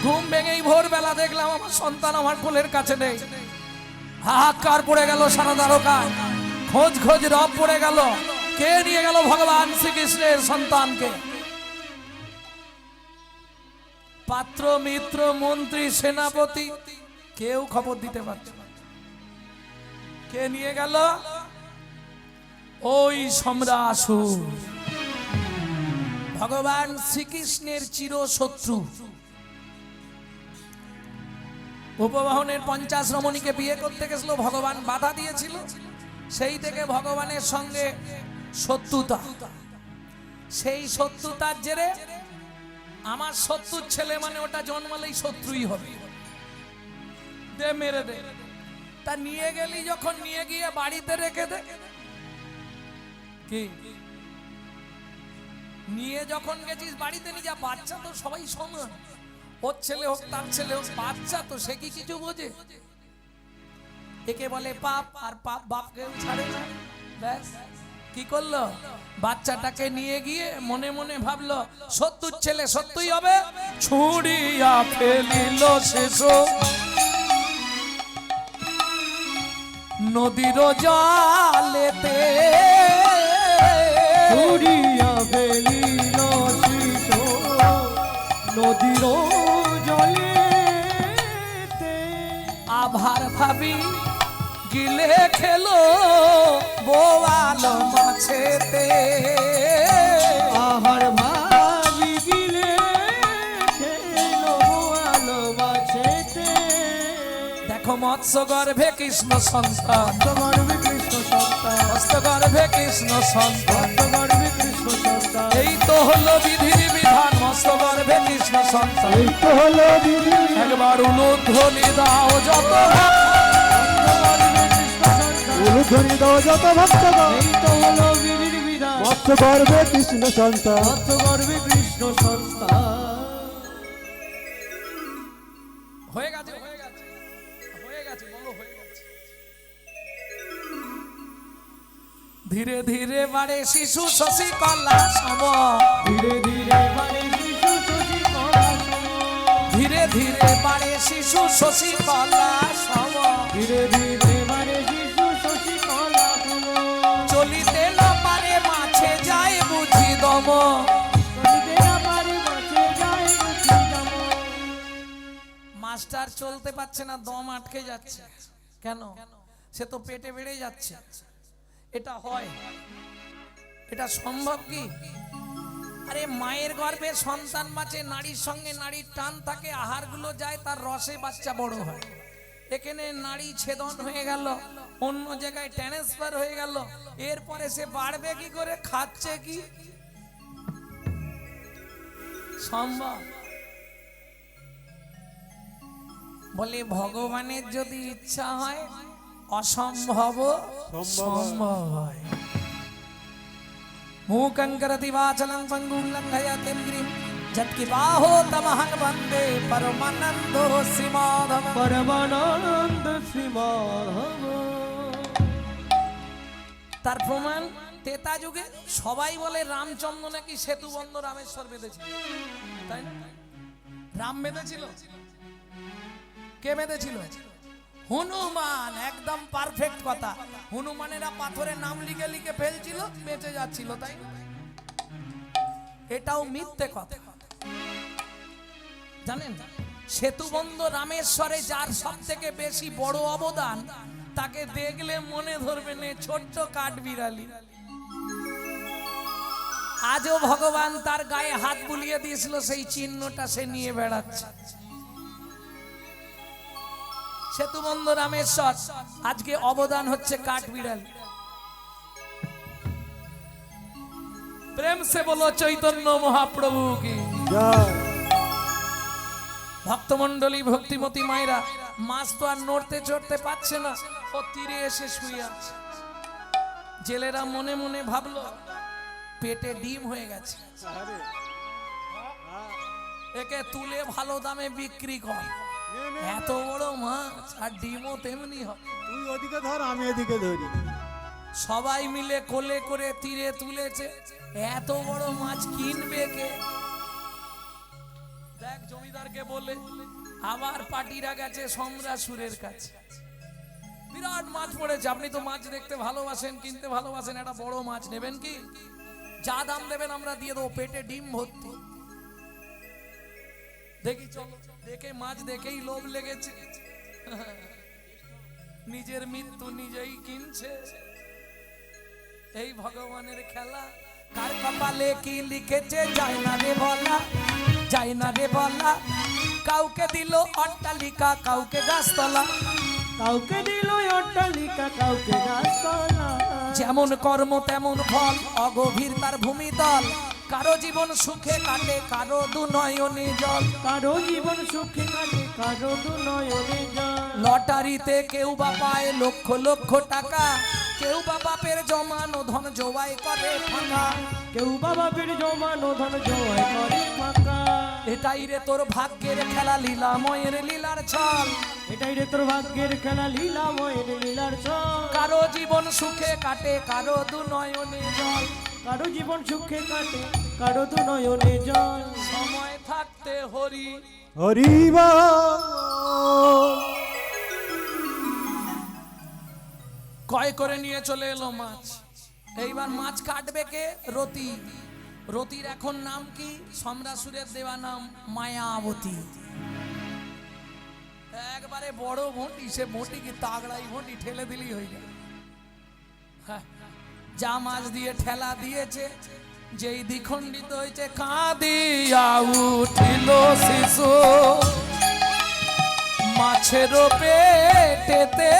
ঘুম ভেঙেই ভোরবেলা দেখলাম আমার সন্তান আমার কোলের কাছে নেই। হাহাকার পড়ে গেল সারা দ্বারকায়, খোঁজ খোঁজ রব পড়ে গেল, কে নিয়ে গেল ভগবান শ্রীকৃষ্ণের সন্তানকে? পাত্র, মিত্র, মন্ত্রী, সেনাপতি কেউ খবর দিতে পারছে না। কে নিয়ে গেল? ওই সম্রাসুর, ভগবান শ্রীকৃষ্ণের চির শত্রু। উপবাহনের 50 রমণীকে বিয়ে করতে গেছিল, ভগবান বাধা দিয়েছিল, সেই থেকে ভগবানের সঙ্গে শত্রুতা। সেই শত্রুতার জেরে আমার শত্রুর ছেলে মানে ওটা জন্মালেই শত্রুই হবে, দে মেরে দে। তা নিয়ে গেলি যখন, নিয়ে গিয়ে বাড়িতে রেখে দে। কি নিয়ে যখন গেছিস বাড়িতে নিয়ে যা, বাচ্চা তো সবাই সমান, ওর ছেলে হোক তার ছেলে হোক, বাচ্চা তো সে কি কিছু বোঝে? একে বলে পাপ, আর পাপ বাপকেও ছাড়ে না। ব্যাস কি করলো? বাচ্চাটাকে নিয়ে গিয়ে মনে মনে ভাবলো শত্রুর ছেলে সত্যই হবে, ছুড়িয়া ফেলিল শেষ নদীর জলেতে, ছুড়িয়া ফেলিল শিশু নদীর জলেতে। আভার ভাবি গিলে খেলো বোয়াল মাছেতে, আহার ভাবি গিলে খেলো বোয়াল মাছেতে। দেখো মৎস্য গর্ভে কৃষ্ণ সন্তান, গর্ভে কৃষ্ণ সন্তান, গর্ভে কৃষ্ণ সন্তান, গর্ভে কৃষ্ণ সন্তান। এই তো হলো বিধির বিধান, মৎস্য গর্ভে কৃষ্ণ সন্তান। এই তো হলো দিদি, একবার উলুধ্বনি দাও যত উলুধ্বনি দাও যত ভক্তগণ, এই তো হলো বিধির বিধান, মৎস্য গর্ভে কৃষ্ণ সন্তান। গর্ভে কৃষ্ণ সন্তান। হয়ে গেছে, হয়ে গেছে, হয়ে গেছে, বলো হয়ে গেছে। ধীরে ধীরে বাড়ে শিশু শশী কলা সম, ধীরে ধীরে বাড়ে শিশু শশী কলা সম, ধীরে ধীরে বাড়ে শিশু শশী কলা সম, ধীরে ধীরে বাড়ে শিশু শশী কলা সম। চলিতে না পারে মাছে যায় বুঝি দম, চলিতে না পারে মাছে যায় বুঝি দম। মাস্টার চলতে পারছে না, দম আটকে যাচ্ছে। কেন? সে তো পেটে বেড়ে যাচ্ছে। এটা হয়? এটা সম্ভব কি? আরে মায়ের গর্ভে সন্তান বাঁচে, নারীর সঙ্গে নারীর টান থাকে, আহারগুলো যায়, তার রসে বাচ্চা বড় হয়। এখানে নারী ছেদন হয়ে গেল, অন্য জায়গায় ট্রান্সফার হয়ে গেল, এরপরে সে বাড়বে কি করে? খাচ্ছে কি? সম্ভব? বলে ভগবানের যদি ইচ্ছা হয় অসম্ভব সম্ভব হয়। मूकं करति वाचलं पङ्गुं लङ्घयति गिरिं यत्कृपाहो तमहं वन्दे परमानन्दो श्रीमाधवं। পরমানন্দ শ্রী মাধব। তার প্রমাণ তেতা যুগে সবাই বলে রামচন্দ্র নাকি সেতু বন্ধ রামেশ্বর বেঁধেছিল, তাই না? রাম বেঁধেছিল? কে বেঁধেছিল? হনুমান। একদম পারফেক্ট কথা। হনুমানেরা পাথরে নাম লিখে লিখে ফেলছিল, বেঁচে যাচ্ছিল, তাই না? এটাও মিথ্যে কথা। জানেন সেতুবন্ধ রামেশ্বরে যার সব থেকে বেশি বড় অবদান, তাকে দেখলে মনে ধরবে না ছোট্ট কাঠ বিড়ালি। আজও ভগবান তার গায়ে হাত বুলিয়ে দিয়েছিল, সেই চিহ্নটা সে নিয়ে বেড়াচ্ছে। সেতুবন্ধ রামেশ্বর আজকে অবদান হচ্ছে কাঠ বিড়াল। প্রেম সে বলো চৈতন্য মহাপ্রভু কি জয়। ভক্তমন্ডলী ভক্তিমতী মায়েরা মাছ তো আর নড়তে চড়তে পারছে না, ও তীরে এসে শুয়ে আছে। জেলেরা মনে মনে ভাবলো পেটে ডিম হয়ে গেছে, একে তুলে ভালো দামে বিক্রি কর। এত বড় মাছ আর ডিমও তেমনি হয়। তুই ওদিকে ধর, আমি এদিকে ধরি। সবাই মিলে কোলে করে তীরে তুলেছে। এত বড় মাছ কিনবে কে? দেখ জমিদারকে বলে আবার পার্টিরা গেছে সম্রাসুরের কাছে। বিরাট মাছ পড়েছে। আপনি তো মাছ দেখতে ভালোবাসেন, কিনতে ভালোবাসেন, একটা বড় মাছ নেবেন কি? যা দাম দেবেন আমরা দিয়ে দেবো, পেটে ডিম ভর্তি। দেখি চলো। দেখে মাছ দেখেই লোভ লেগেছে, নিজের মৃত্যু নিজেই কিনছে। এই ভগবানের খেলা। কার কপালে কি লিখেছে যায় না রে বলা, যায় না রে বলা। কাউকে দিল অট্টালিকা, কাউকে গাছতলা। কাউকে দিল অট্টালিকা, কাউকে গাছতলা। যেমন কর্ম তেমন ফল, অগভীর তার ভূমিতল। কারো জীবন সুখে কাটে, কারো দু নয়নে জল। কারো জীবন সুখে কাটে, কারো দু নয়নে জল। লটারিতে কেউ বা পায় লক্ষ লক্ষ টাকা, কেউ বা বাপের জমানো ধন জোয়াই করে ফাঁকা। কেউ বা বাপের জমানো ধন জয় করে ফাঁকা। এটাই রে তোর ভাগ্যের খেলা, লীলাময়ের লীলার ছল। এটাই রে তোর ভাগ্যের খেলা, লীলাময়ের লীলার ছল। কারো জীবন সুখে কাটে, কারো দু নয়নে জল। কারো জীবন সুখে কাটে, কারো দু নয়নে জল। সময় থাকতে হরি হরিবা কয় করে নিয়ে চলে এলো মাছ। এইবার মাছ কাটবে কে? রতি। রতির এখন নাম কি? সম্রাসুরের দেওয়া নাম মায়াবতী। একবারে বড় ভোঁটি, সে ভোঁটি কি তাগড়াই ভোঁটি, ঠেলে দিলেই হয়ে যায়। হ্যাঁ, যা মাছ দিয়ে ঠেলা দিয়েছে, যেই দ্বিখণ্ডিত হয়েছে, কাঁদিয়া উঠিল শিশু মাছের পেটেতে।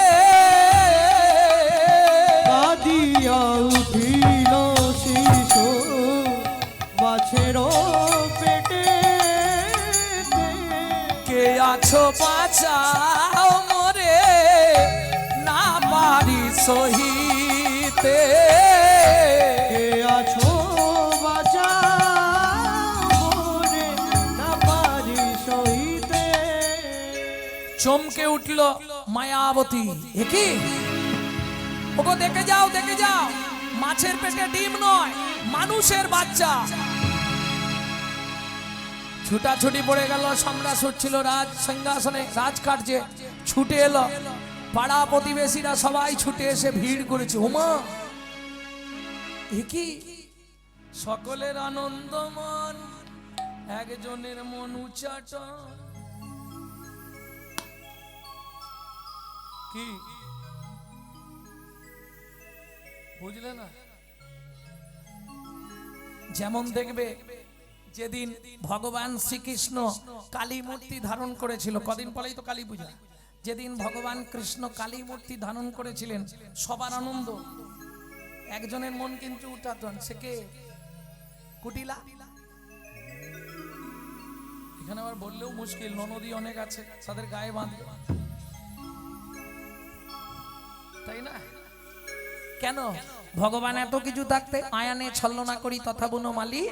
কাঁদিয়া উঠিল শিশু মাছের পেটে। কে আছো বাঁচাও মোরে, না পারি সহিতে। কে আছো বাঁচাও মোরে, না পারি সহিতে। চমকে উঠল মায়াবতী। এ কি? ওগো দেখে যাও, দেখে যাও, মাছের পেটে ডিম নয়, মানুষের বাচ্চা। ছুটাছুটি পড়ে গেল। সম্রাসুর ছিল রাজ সিংহাসনে, রাজ কাটছে, ছুটে এলো। পাড়া প্রতিবেশীরা সবাই ছুটে এসে ভিড় করেছে। ওমা, এ কি? সকলের আনন্দ মন, একজনের মন উচাট। কি বুঝলে না? যেমন দেখবে যেদিন ভগবান শ্রীকৃষ্ণ কালী মূর্তি ধারণ করেছিল, কদিন পরেই তো কালী পূজা। যেদিন ভগবান কৃষ্ণ কালী মূর্তি ধারণ করেছিলেন, সবার আনন্দ। একজনের মন কিন্তু উঠাতন, সে কে? কুটিলা। এখানে আবার বললেও মুশকিল, ননদী অনেক আছে, তাদের গায়ে বাঁধবে, তাই না? কেন ভগবান এত কিছু থাকতে আয়ানে ছলনা করি তথা বনমালী,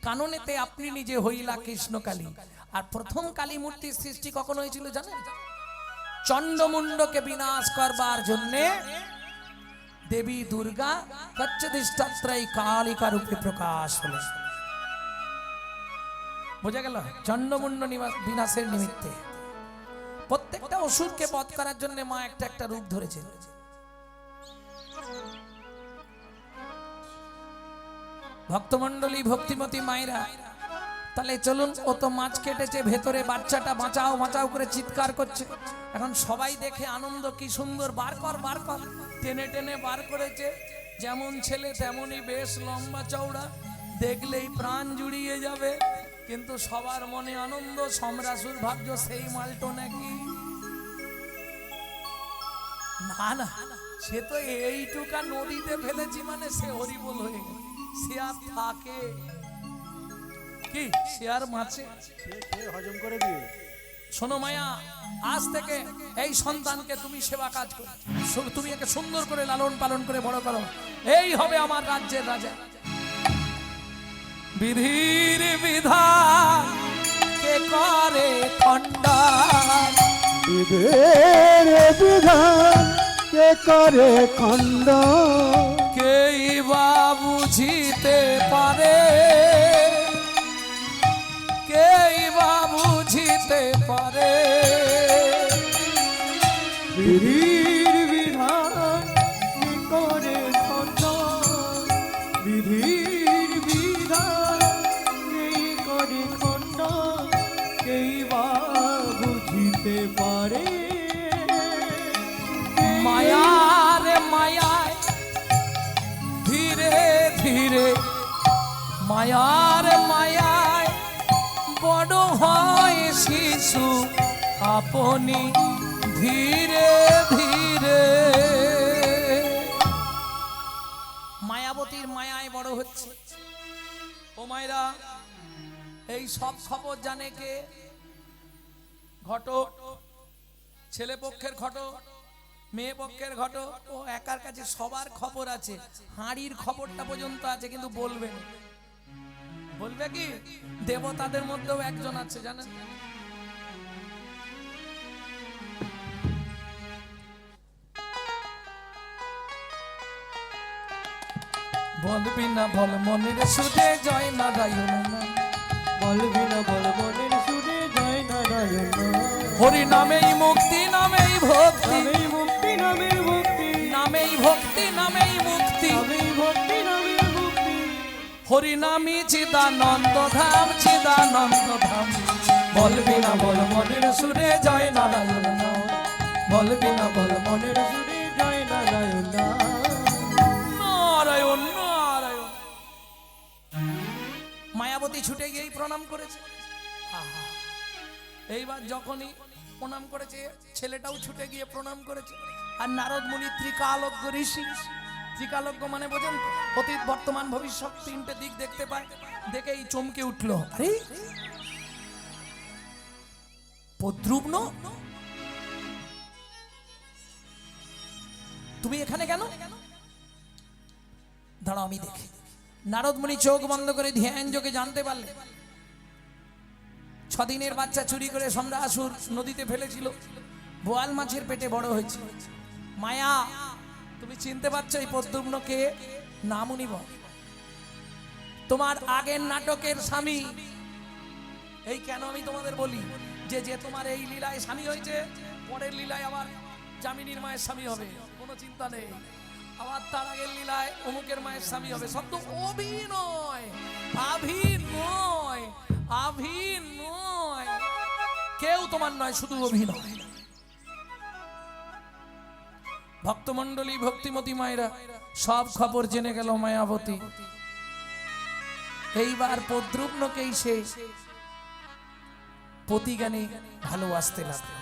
কাননেতে আপনি নিজে হইলা কৃষ্ণকালী। আর প্রথম কালী মূর্তির সৃষ্টি কখন হয়েছিল জানেন? চন্ডমুন্ডকে বিনাশ করবার জন্যে দেবী দুর্গা কচ্ছদিষ্টাত্রয়ী কালিকা রূপে প্রকাশ হলেন। বোঝা গেল? চন্ডমুন্ড বিনাশের নিমিত্তে প্রত্যেকটা অসুরকে বধ করার জন্য মা একটা একটা রূপ ধরেছে। ভক্তমণ্ডলী, ভক্তিমতী মায়েরা, তাহলে চলুন, ও তো মাছ কেটেছে, ভেতরে বাচ্চাটা বাঁচাও বাঁচাও করে চিৎকার করছে। এখন সবাই দেখে আনন্দ, কি সুন্দর, বার কর বার কর, টেনে টেনে বার করেছে। যেমন ছেলে তেমনই বেশ লম্বা চওড়া, দেখলেই প্রাণ জুড়িয়ে যাবে। কিন্তু সবার মনে আনন্দ, সম্রাসুর ভাবছ সেই মালটো নাকি। না না, সে তো এইটুকা নদীতে ফেলেছি মানে সে হরিবোল হয়ে গেল, সে আর থাকে কি, সে আর মাছে হজম করে দিয়ে। শোনো মায়া, আজ থেকে এই সন্তানকে তুমি সেবা কাজ করো, তুমি একে সুন্দর করে লালন পালন করে বড় করো, এই হবে আমার রাজ্যের রাজা। বিধির বিধান কে করে খণ্ডন, বিধের বিধান কে করে খণ্ড, কেই বা বুঝিতে পারে, কেই বা বুঝিতে পারে। বিধির বিধান কি করে খণ্ডন, বিধির বিধান কি করে খণ্ডন, কেই বা বুঝিতে পারে। মায়ার মায়ায় ধীরে ধীরে, মায়ার মায়ায় বড় হয় শিশু আপনি ধীরে ধীরে। মায়াবতীর মায়ায় বড় হচ্ছে। ও মায়েরা, এই সব খবর জানে কে? ঘটক, ছেলে পক্ষের ঘটক, মেয়ে পক্ষের ঘটক, ও একার কাছে সবার খবর আছে, হাঁড়ির খবরটা পর্যন্ত আছে, কিন্তু বলবে না। বলবে কি? দেবতাদের মধ্যেও একজন আছে জানেন, বলবি না বল মনের সুরে জয় নারায়ণ, বলবি না বল মনের সুরে জয় নারায়ণ, হরি নামেই মুক্তি, নামেই ভক্তি, নামেই মুক্তি নামের মুক্তি, নামেই ভক্তি, নামেই মুক্তি, নামেই ভক্তি নামের মুক্তি। হরি নামই চিদানন্দ ধাম, চিদানন্দ ধাম। বলবি না বল মনের সুরে জয় নারায়ণ, বলবি না বল মনের মনের সুরে জয় নারায়ণ, নারায়ণ নারায়ণ। মায়াবতী ছুটে গিয়েই প্রণাম করেছে। আহা, এইবার যখনই প্রণাম করেছে, ছেলেটাও ছুটে গিয়ে প্রণাম করেছে। আর নারদ মুনি ত্রিকালজ্ঞ ঋষি, ত্রিকালজ্ঞ মানে বোঝেন তো, অতীত বর্তমান ভবিষ্যৎ তিনটে দিক দেখতে পায়, দেখেই চমকে উঠলো, আরে পদ্রুগ্ন, তুমি এখানে কেন? দাঁড়াও আমি দেখি। নারদ মুনি চোখ বন্ধ করে ধ্যান যোগে জানতে পারলে 6 দিনের বাচ্চা চুরি করে সম্রাসুর নদীতে ফেলেছিল, বোয়াল মাছের পেটে বড় হয়েছে। মায়া, তুমি চিনতে পারছো এই পদ্মুগ্নকে? না মুনি বল, তোমার আগের নাটকের স্বামী। এই কেন আমি তোমাদের বলি যে যে তোমার এই লীলায় স্বামী হয়েছে, পরের লীলায় আবার জামিনীর মায়ের স্বামী হবে, কোনো চিন্তা নেই। আবার তার আগের লীলায় অমুকের মায়ের স্বামী হবে। সব তো অভিনয়, অভিনয়, অভিনয়। কেউ তোমার নয়, শুধু অভিনয়। ভক্তমণ্ডলী, ভক্তিমতী মায়েরা, সব খবর জেনে গেল মায়াবতী। এইবার পদ্রুগ্নকেই সে পতিজ্ঞানে ভালোবাসতে লাগলো।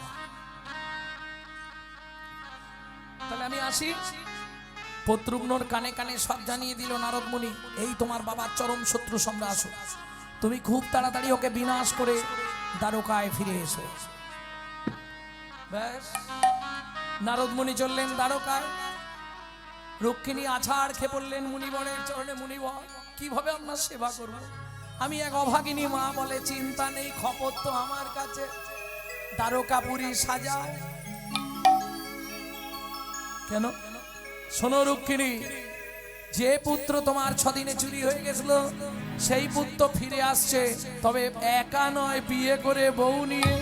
তাহলে আমি আসি। পদ্রুগ্নর কানে কানে সব জানিয়ে দিল নারদ মুনি, এই তোমার বাবার চরম শত্রু সম্রাসুর, তুমি খুব তাড়াতাড়ি ওকে বিনাশ করে দ্বারকায় ফিরে এসো। ব্যাস, নারদ মুনি চললেন দ্বারকায়। রক্ষিণী আছাড় খেয়ে পড়লেন মুনিবরের চরণে। মুনিবর, কিভাবে আপনার সেবা করব? আমি এক অভাগিনী মা, বলে চিন্তা নেই, খবর তো আমার কাছে, দ্বারকাপুরী সাজাও। কেন? শোনো রক্ষিণী, যে পুত্র তোমার 6 দিনে চুরি হয়ে গেছিল সেই পুত্র ফিরে আসছে, তবে একা নয়, বিয়ে করে বউ নিয়ে।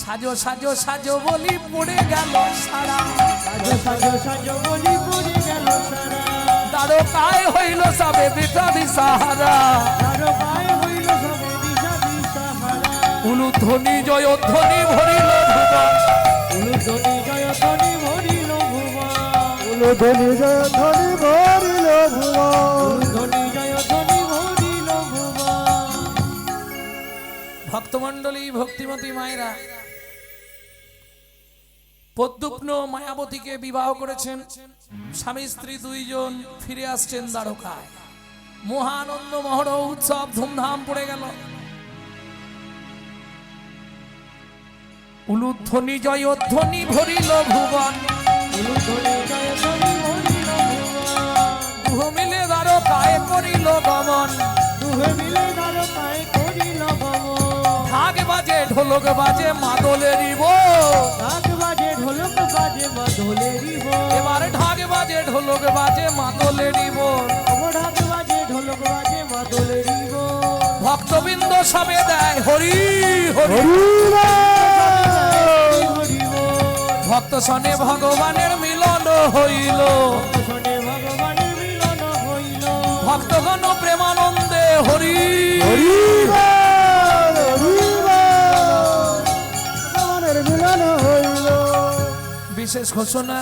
সাজো সাজো সাজো বলি পড়ে গেল সারা, সাজো সাজো সাজো বলি পড়ে গেল সারা, দ্বারকায় হইল সবে বিটা দিশাহারা, দ্বারকায় হইল সবে দিশা দিশাহারা, উলুধ্বনি জয়ধ্বনি ভরিল ভুবন, উলুধ্বনি জয়ধ্বনি ভরিল ভুবন, উলুধ্বনি জয়ধ্বনি ভরিল ভুবন। উলুধ্বনি জয়ধ্বনি ভরিল ভুবন। ভক্তমণ্ডলী, ভক্তিমতী মায়েরা, পদ্মুগ্ন মায়াবতীকে বিবাহ করেছেন। স্বামী স্ত্রী 2 জন ফিরে আসছেন দ্বারকায়। মহানন্দ মহড় উৎসব ধুমধাম পড়ে গেল। উলুধ্বনি জয়ধ্বনি ভরিল ভুবন, উলুধ্বনি জয়ধ্বনি ভরিল ভুবন, দুহ মিলে দ্বারকায় করিল গমন। দুহে মিলে দ্বারকায় করিল গমন। ঢাক বাজে ঢোলক বাজে মাদলেরই বো, ঢাক বাজে ঢোলক বাজে মাদলেরই বো, এবার ঢাক বাজে ঢোলক বাজে মাদলেরই বো। ঢাক বাজে ঢোলক বাজে মাদলেরই বো। ভক্তবৃন্দ সবে দেয় হরি হরি, হরি বল। ভক্ত সনে ভগবানের মিলন হইল, শোনে ভগবানের মিলন হইল। ভক্তগণ প্রেমানন্দে হরি হরি ভগবানের মিলন হইল। বিশেষ ঘোষণা,